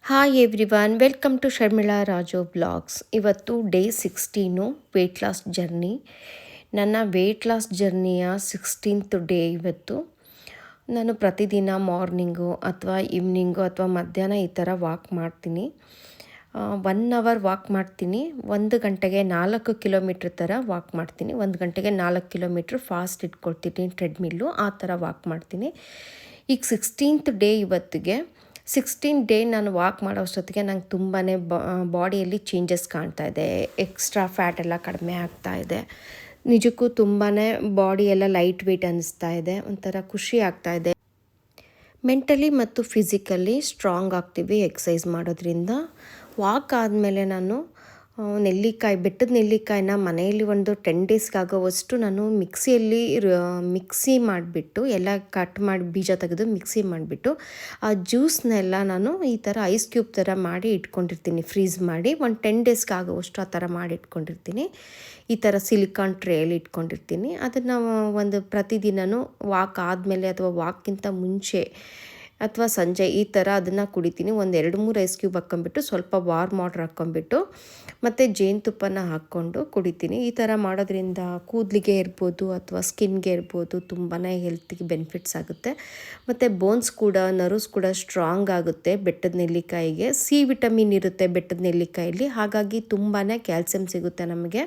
Hi everyone, welcome to Sharmila Raju blogs. ಇವತ್ತು day 16 weight loss journey. ನನ್ನ weight loss ಜರ್ನಿಯ 16th day ಇವತ್ತು. ನಾನು ಪ್ರತಿದಿನ ಮಾರ್ನಿಂಗು ಅಥವಾ ಈವ್ನಿಂಗು ಅಥವಾ ಮಧ್ಯಾಹ್ನ ಈ ಥರ ವಾಕ್ ಮಾಡ್ತೀನಿ. 1 ಅವರ್ ವಾಕ್ ಮಾಡ್ತೀನಿ. 1 ಗಂಟೆಗೆ 4 ಕಿಲೋಮೀಟ್ರ್ ಥರ ವಾಕ್ ಮಾಡ್ತೀನಿ. 1 ಗಂಟೆಗೆ 4 ಕಿಲೋಮೀಟ್ರ್ ಫಾಸ್ಟ್ ಇಟ್ಕೊಳ್ತೀನಿ ಟ್ರೆಡ್ಮಿಲ್ಲು, ಆ ಥರ ವಾಕ್ ಮಾಡ್ತೀನಿ. ಈಗ 16th ಡೇ ಇವತ್ತಿಗೆ 16 ಡೇ ನಾನು ವಾಕ್ ಮಾಡೋ ಅಷ್ಟೊತ್ತಿಗೆ ನಂಗೆ ತುಂಬಾ ಬಾಡಿಯಲ್ಲಿ ಚೇಂಜಸ್ ಕಾಣ್ತಾ ಇದೆ. ಎಕ್ಸ್ಟ್ರಾ ಫ್ಯಾಟ್ ಎಲ್ಲ ಕಡಿಮೆ ಆಗ್ತಾ ಇದೆ. ನಿಜಕ್ಕೂ ತುಂಬಾ ಬಾಡಿ ಎಲ್ಲ ಲೈಟ್ ವೆಯ್ಟ್ ಅನ್ನಿಸ್ತಾ ಇದೆ. ಒಂಥರ ಖುಷಿ ಆಗ್ತಾ ಇದೆ. ಮೆಂಟಲಿ ಮತ್ತು ಫಿಸಿಕಲಿ ಸ್ಟ್ರಾಂಗ್ ಆಗ್ತೀವಿ ಎಕ್ಸಸೈಸ್ ಮಾಡೋದ್ರಿಂದ. ವಾಕ್ ಆದಮೇಲೆ ನಾನು ಬೆಟ್ಟದ ನೆಲ್ಲಿಕಾಯಿನ ಮನೆಯಲ್ಲಿ ಒಂದು 10 ಡೇಸ್ಗಾಗೋವಷ್ಟು ನಾನು ಮಿಕ್ಸಿ ಮಾಡಿಬಿಟ್ಟು ಎಲ್ಲ ಕಟ್ ಮಾಡಿ ಬೀಜ ತೆಗೆದು ಮಿಕ್ಸಿ ಮಾಡಿಬಿಟ್ಟು ಆ ಜ್ಯೂಸ್ನೆಲ್ಲ ನಾನು ಈ ಥರ ಐಸ್ ಕ್ಯೂಬ್ ಥರ ಮಾಡಿ ಇಟ್ಕೊಂಡಿರ್ತೀನಿ. ಫ್ರೀಸ್ ಮಾಡಿ ಒಂದು 10 ಡೇಸ್ಗಾಗೋವಷ್ಟು ಆ ಥರ ಮಾಡಿ ಇಟ್ಕೊಂಡಿರ್ತೀನಿ. ಈ ಥರ ಸಿಲಿಕಾನ್ ಟ್ರೇಯಲ್ಲಿ ಇಟ್ಕೊಂಡಿರ್ತೀನಿ. ಅದನ್ನು ಒಂದು ಪ್ರತಿದಿನವೂ ವಾಕ್ ಆದಮೇಲೆ ಅಥವಾ ವಾಕ್ಗಿಂತ ಮುಂಚೆ ಅಥವಾ ಸಂಜೆ ಈ ಥರ ಅದನ್ನು ಕುಡಿತೀನಿ. ಒಂದು 2-3 ಐಸ್ ಕ್ಯೂಬ್ ಹಾಕ್ಕೊಂಬಿಟ್ಟು ಸ್ವಲ್ಪ ವಾರ್ಮ್ ವಾಟ್ರ್ ಹಾಕ್ಕೊಂಬಿಟ್ಟು ಮತ್ತು ಜೇನುತುಪ್ಪನ ಹಾಕ್ಕೊಂಡು ಕುಡಿತೀನಿ. ಈ ಥರ ಮಾಡೋದ್ರಿಂದ ಕೂದಲಿಗೆ ಇರ್ಬೋದು ಅಥವಾ ಸ್ಕಿನ್ಗೆ ಇರ್ಬೋದು ತುಂಬಾ ಹೆಲ್ತಿಗೆ ಬೆನಿಫಿಟ್ಸ್ ಆಗುತ್ತೆ. ಮತ್ತು ಬೋನ್ಸ್ ಕೂಡ ನರ್ವ್ಸ್ ಕೂಡ ಸ್ಟ್ರಾಂಗ್ ಆಗುತ್ತೆ. ಬೆಟ್ಟದ ನೆಲ್ಲಿಕಾಯಿಗೆ ಸಿ ವಿಟಮಿನ್ ಇರುತ್ತೆ ಬೆಟ್ಟದ ನೆಲ್ಲಿಕಾಯಲ್ಲಿ. ಹಾಗಾಗಿ ತುಂಬಾ ಕ್ಯಾಲ್ಸಿಯಂ ಸಿಗುತ್ತೆ ನಮಗೆ.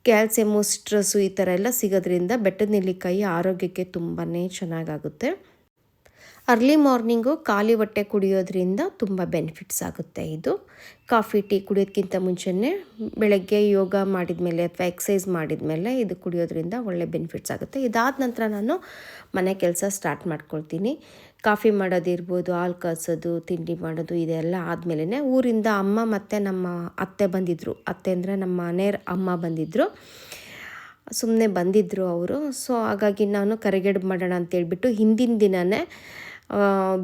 ಕ್ಯಾಲ್ಸಿಯಮ್ಮು, ಸಿಟ್ರಸ್ಸು ಈ ಥರ ಎಲ್ಲ ಸಿಗೋದ್ರಿಂದ ಬೆಟ್ಟದ ನೆಲ್ಲಿಕಾಯಿ ಆರೋಗ್ಯಕ್ಕೆ ತುಂಬಾ ಚೆನ್ನಾಗಾಗುತ್ತೆ. ಅರ್ಲಿ ಮಾರ್ನಿಂಗು ಖಾಲಿ ಹೊಟ್ಟೆ ಕುಡಿಯೋದ್ರಿಂದ ತುಂಬ ಬೆನಿಫಿಟ್ಸ್ ಆಗುತ್ತೆ. ಇದು ಕಾಫಿ ಟೀ ಕುಡಿಯೋದಕ್ಕಿಂತ ಮುಂಚೆನೇ ಬೆಳಗ್ಗೆ ಯೋಗ ಮಾಡಿದ್ಮೇಲೆ ಅಥವಾ ಎಕ್ಸಸೈಸ್ ಮಾಡಿದ್ಮೇಲೆ ಇದು ಕುಡಿಯೋದ್ರಿಂದ ಒಳ್ಳೆ ಬೆನಿಫಿಟ್ಸ್ ಆಗುತ್ತೆ. ಇದಾದ ನಂತರ ನಾನು ಮನೆ ಕೆಲಸ ಸ್ಟಾರ್ಟ್ ಮಾಡ್ಕೊಳ್ತೀನಿ. ಕಾಫಿ ಮಾಡೋದಿರ್ಬೋದು, ಹಾಲು ಕಾಸೋದು, ತಿಂಡಿ ಮಾಡೋದು, ಇದೆಲ್ಲ ಆದಮೇಲೆ ಊರಿಂದ ಅಮ್ಮ ಮತ್ತು ನಮ್ಮ ಅತ್ತೆ ಬಂದಿದ್ದರು. ಅತ್ತೆ ಅಂದರೆ ನಮ್ಮ ಮನೆಯವ್ರ ಅಮ್ಮ ಬಂದಿದ್ದರು. ಸುಮ್ಮನೆ ಬಂದಿದ್ದರು ಅವರು. ಸೊ ಹಾಗಾಗಿ ನಾನು ಕರಿಗಡುಬು ಮಾಡೋಣ ಅಂತೇಳ್ಬಿಟ್ಟು ಹಿಂದಿನ ದಿನವೇ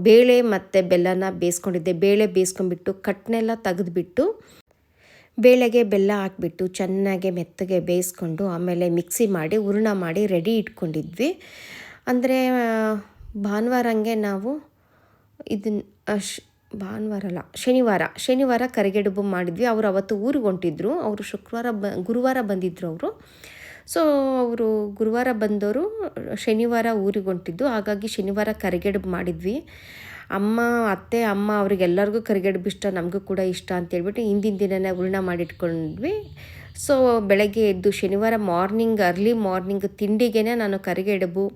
ಬೇಳೆ ಮತ್ತು ಬೆಲ್ಲನ ಬೇಯಿಸ್ಕೊಂಡಿದ್ದೆ. ಬೇಳೆ ಬೇಯಿಸ್ಕೊಂಡ್ಬಿಟ್ಟು ಕಟ್ಟನ್ನೆಲ್ಲ ತೆಗೆದುಬಿಟ್ಟು ಬೇಳೆಗೆ ಬೆಲ್ಲ ಹಾಕ್ಬಿಟ್ಟು ಚೆನ್ನಾಗಿ ಮೆತ್ತಗೆ ಬೇಯಿಸ್ಕೊಂಡು ಆಮೇಲೆ ಮಿಕ್ಸಿ ಮಾಡಿ ಹೂರಣ ಮಾಡಿ ರೆಡಿ ಇಟ್ಕೊಂಡಿದ್ವಿ. ಅಂದರೆ ಭಾನುವಾರಂಗೆ ನಾವು ಶನಿವಾರ ಕರಿಗಡುಬು ಮಾಡಿದ್ವಿ. ಅವರು ಅವತ್ತು ಊರಿಗೆ ಹೊಂಟಿದ್ರು. ಅವರು ಗುರುವಾರ ಬಂದಿದ್ದರು ಅವರು. ಸೊ ಅವರು ಗುರುವಾರ ಬಂದವರು ಶನಿವಾರ ಊರಿಗೆ ಹೊಂಟಿದ್ದು. ಹಾಗಾಗಿ ಶನಿವಾರ ಕರಿಗಡುಬು ಮಾಡಿದ್ವಿ. ಅತ್ತೆ ಅಮ್ಮ ಅವ್ರಿಗೆಲ್ಲರಿಗೂ ಕರಿಗಡುಬು ಇಷ್ಟ, ನಮಗೂ ಕೂಡ ಇಷ್ಟ ಅಂತೇಳ್ಬಿಟ್ಟು ಹಿಂದಿನ ದಿನನೇ ಹೂರಣ ಮಾಡಿಟ್ಕೊಂಡ್ವಿ. ಸೊ ಬೆಳಗ್ಗೆ ಎದ್ದು ಶನಿವಾರ ಅರ್ಲಿ ಮಾರ್ನಿಂಗ್ ತಿಂಡಿಗೆ ನಾನು ಕರಿಗಡುಬು,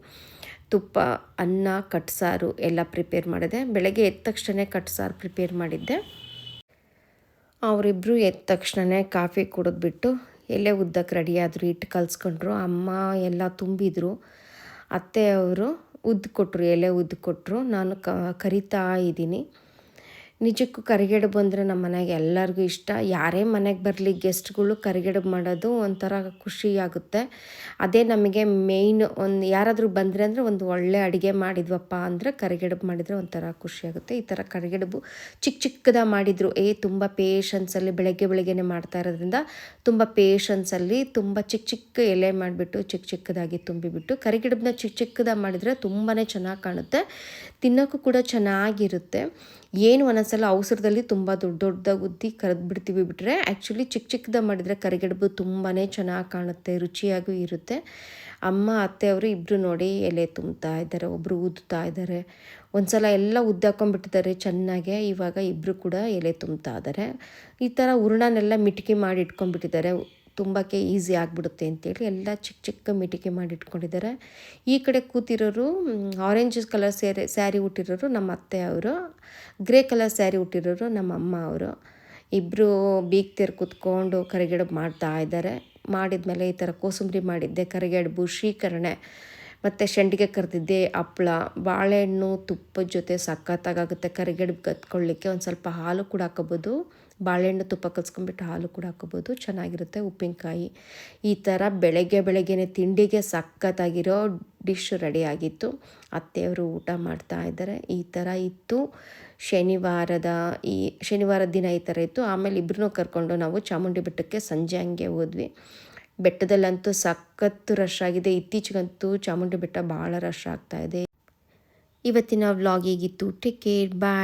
ತುಪ್ಪ, ಅನ್ನ, ಕಟ್ಸಾರು ಎಲ್ಲ ಪ್ರಿಪೇರ್ ಮಾಡಿದೆ. ಬೆಳಗ್ಗೆ ಎದ್ದ ತಕ್ಷಣ ಕಟ್ಸಾರು ಪ್ರಿಪೇರ್ ಮಾಡಿದ್ದೆ. ಅವರಿಬ್ಬರು ಎದ್ದ ತಕ್ಷಣ ಕಾಫಿ ಕುಡಿದ್ಬಿಟ್ಟು ಎಲೆ ಉದ್ದಕ್ಕೆ ರೆಡಿಯಾದರು. ಹಿಟ್ಟು ಕಲಿಸ್ಕೊಂಡ್ರು. ಅಮ್ಮ ಎಲ್ಲ ತುಂಬಿದರು. ಅತ್ತೆಯವರು ಎಲೆ ಉದ್ದು ಕೊಟ್ಟರು. ನಾನು ಕರಿತಾ ಇದ್ದೀನಿ. ನಿಜಕ್ಕೂ ಕರಿಗಡುಬು ಅಂದರೆ ನಮ್ಮ ಮನೆಗೆ ಎಲ್ಲರಿಗೂ ಇಷ್ಟ. ಯಾರೇ ಮನೆಗೆ ಬರಲಿ ಗೆಸ್ಟ್ಗಳು ಕರಿಗಡುಬು ಮಾಡೋದು ಒಂಥರ ಖುಷಿಯಾಗುತ್ತೆ. ಅದೇ ನಮಗೆ ಮೇಯ್ನ್. ಯಾರಾದರೂ ಬಂದರೆ ಅಂದರೆ ಒಂದು ಒಳ್ಳೆ ಅಡುಗೆ ಮಾಡಿದ್ವಪ್ಪ ಅಂದರೆ ಕರಿಗಡುಬು ಮಾಡಿದರೆ ಒಂಥರ ಖುಷಿಯಾಗುತ್ತೆ. ಈ ಥರ ಕರಿಗಡುಬು ಚಿಕ್ಕದಾಗಿ ಮಾಡಿದರು. ತುಂಬ ಪೇಷನ್ಸಲ್ಲಿ ಬೆಳಗ್ಗೆನೇ ಮಾಡ್ತಾ ಇರೋದ್ರಿಂದ ತುಂಬ ಪೇಷನ್ಸಲ್ಲಿ ತುಂಬ ಚಿಕ್ಕ ಎಲೆ ಮಾಡಿಬಿಟ್ಟು ಚಿಕ್ಕದಾಗಿ ತುಂಬಿಬಿಟ್ಟು ಕರಿಗಡುಬನ್ನ ಚಿಕ್ಕದಾಗಿ ಮಾಡಿದರೆ ತುಂಬಾ ಚೆನ್ನಾಗಿ ಕಾಣುತ್ತೆ. ತಿನ್ನೋಕ್ಕೂ ಕೂಡ ಚೆನ್ನಾಗಿರುತ್ತೆ. ಏನು ಒಂದೊಂದ್ಸಲ ಅವಸರದಲ್ಲಿ ತುಂಬ ದೊಡ್ಡದಾಗಿ ಉದ್ದಿ ಕರೆದ್ಬಿಡ್ತೀವಿ. ಬಿಟ್ಟರೆ ಆ್ಯಕ್ಚುಲಿ ಚಿಕ್ಕದಾಗಿ ಮಾಡಿದರೆ ಕರಿಗಡುಬು ತುಂಬಾ ಚೆನ್ನಾಗಿ ಕಾಣುತ್ತೆ, ರುಚಿಯಾಗೂ ಇರುತ್ತೆ. ಅಮ್ಮ ಅತ್ತೆಯವರು ಇಬ್ಬರು ನೋಡಿ ಎಲೆ ತುಂಬ್ತಾ ಇದ್ದಾರೆ. ಒಬ್ಬರು ಉದ್ತಾ ಇದ್ದಾರೆ. ಒಂದು ಸಲ ಎಲ್ಲ ಉದ್ದಾಕೊಂಡ್ಬಿಟ್ಟಿದ್ದಾರೆ ಚೆನ್ನಾಗೆ. ಇವಾಗ ಇಬ್ಬರು ಕೂಡ ಎಲೆ ತುಂಬ್ತಾ ಇದ್ದಾರೆ. ಈ ಥರ ಹೂರಣನೆಲ್ಲ ಮಿಟಿಕೆ ಮಾಡಿ ಇಟ್ಕೊಂಡ್ಬಿಟ್ಟಿದ್ದಾರೆ. ತುಂಬಕ್ಕೆ ಈಸಿ ಆಗಿಬಿಡುತ್ತೆ ಅಂತೇಳಿ ಎಲ್ಲ ಚಿಕ್ಕ ಮಿಟಿಕೆ ಮಾಡಿ ಇಟ್ಕೊಂಡಿದ್ದಾರೆ. ಈ ಕಡೆ ಕೂತಿರೋರು ಆರೆಂಜ್ ಕಲರ್ ಸ್ಯಾರಿ ಉಟ್ಟಿರೋರು ನಮ್ಮ ಅತ್ತೆ ಅವರು, ಗ್ರೇ ಕಲರ್ ಸ್ಯಾರಿ ಉಟ್ಟಿರೋರು ನಮ್ಮ ಅಮ್ಮ ಅವರು. ಇಬ್ಬರು ಬೀಗ್ತೇರು ಕೂತ್ಕೊಂಡು ಕರಿಗಡುಬು ಮಾಡ್ತಾ ಇದ್ದಾರೆ. ಮಾಡಿದ್ಮೇಲೆ ಈ ಥರ ಕೋಸಂಬರಿ ಮಾಡಿದ್ದೆ, ಕರಿಗಡುಬು, ಶ್ರೀಕರಣೆ ಮತ್ತು ಸಂಡಿಗೆ ಕರೆದಿದ್ದೆ, ಹಪ್ಪಳ, ಬಾಳೆಹಣ್ಣು ತುಪ್ಪದ ಜೊತೆ ಸಖತ್ತಾಗುತ್ತೆ ಕರಿಗಡುಬು ಕತ್ಕೊಳ್ಳಿಕ್ಕೆ. ಒಂದು ಸ್ವಲ್ಪ ಹಾಲು ಕೂಡ ಹಾಕೋಬೋದು. ಬಾಳೆಹಣ್ಣು ತುಪ್ಪ ಕಲಿಸ್ಕೊಂಡ್ಬಿಟ್ಟು ಹಾಲು ಕೂಡ ಹಾಕೋಬೋದು, ಚೆನ್ನಾಗಿರುತ್ತೆ. ಉಪ್ಪಿನಕಾಯಿ. ಈ ಥರ ಬೆಳಗ್ಗೆನೇ ತಿಂಡಿಗೆ ಸಖತ್ತಾಗಿರೋ ಡಿಶ್ ರೆಡಿಯಾಗಿತ್ತು. ಅತ್ತೆಯವರು ಊಟ ಮಾಡ್ತಾ ಇದ್ದಾರೆ. ಈ ಥರ ಇತ್ತು ಶನಿವಾರದ ದಿನ ಈ ಥರ ಇತ್ತು. ಆಮೇಲೆ ಇಬ್ಬರನ್ನೂ ಕರ್ಕೊಂಡು ನಾವು ಚಾಮುಂಡಿ ಬೆಟ್ಟಕ್ಕೆ ಸಂಜೆ ಹಂಗೆ ಹೋದ್ವಿ. ಬೆಟ್ಟದಲ್ಲಂತೂ ಸಖತ್ತು ರಶ್ ಆಗಿದೆ. ಇತ್ತೀಚೆಗಂತೂ ಚಾಮುಂಡಿ ಬೆಟ್ಟ ಭಾಳ ರಶ್ ಆಗ್ತಾಯಿದೆ. ಇವತ್ತಿನ ವ್ಲಾಗ್ ಹೀಗಿತ್ತು. ಟೇಕ್ ಕೇರ್, ಬಾಯ್.